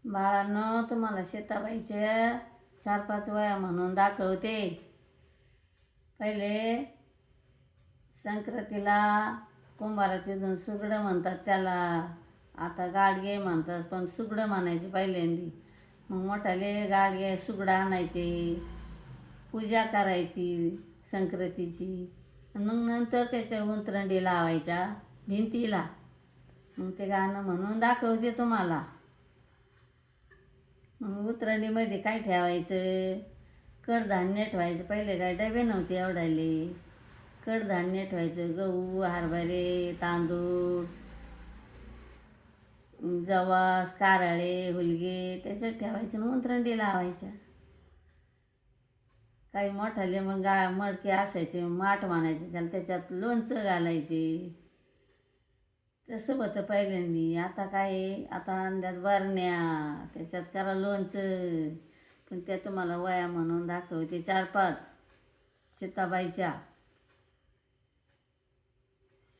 बाळांनो, तुम्हाला सीताबाईच्या 4-5 वया म्हणून दाखवते. पहिले संक्रांतीला कुंभाराचे दोन सुगडं म्हणतात त्याला, आता गाडगे म्हणतात, पण सुगडं म्हणायचे पहिल्यांदी. मग मोठाले गाडगे सुगडं आणायचे, पूजा करायची संक्रांतीची. मग नंतर त्याच्या उंतरंडी लावायच्या भिंतीला. मग ते गाणं म्हणून दाखवते तुम्हाला. मग उतरंडीमध्ये काय ठेवायचं? कडधान्य ठेवायचं. पहिले काय डबे नव्हते एवढाले. कडधान्य ठेवायचं, गहू, हरभरे, तांदूळ, जवास, कारळे, हुलगे त्याच्यात ठेवायचं आणि उतरंडी लावायच्या. काही मोठाले मग मडके असायचे, माठ म्हणायचे त्याला, त्याच्यात लोणचं घालायचे. तसं होतं पहिल्यांदी. आता काय, आता अंड्यात बरण्या, त्याच्यात करा लोणचं. पण त्या तुम्हाला वया म्हणून दाखवते 4-5 सीताबाईच्या.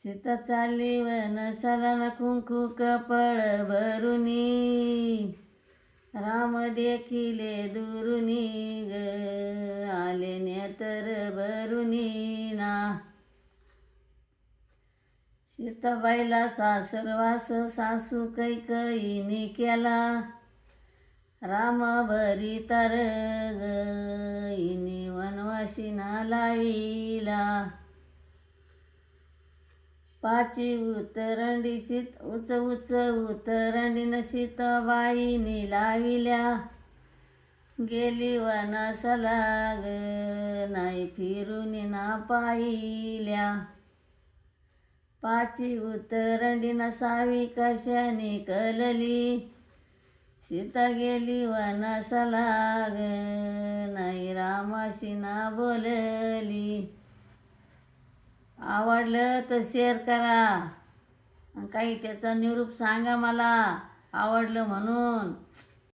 सीता चालली वनसाला न कुंकू कपळ भरुनी, राम देखिले दुरुनी ग, आले नेतर भरुनी ना. सीताबाईला सासरवास सासू कैकईने केला, राम भरी तर ग, इनी वनवासी ना लाविला. पाची उतरंडी उच उतरंडीन सीताबाईने लाविल्या, गेली वनसाला ग, नाही फिरून ना पाहिल्या. पाची उतरंडीन सावी कशाने कलली, सीता गेली वनसाला ग, नाही रामाशी ना बोलली. आवडलं तर शेअर करा, काही त्याचा निरूप सांगा मला आवडलं म्हणून.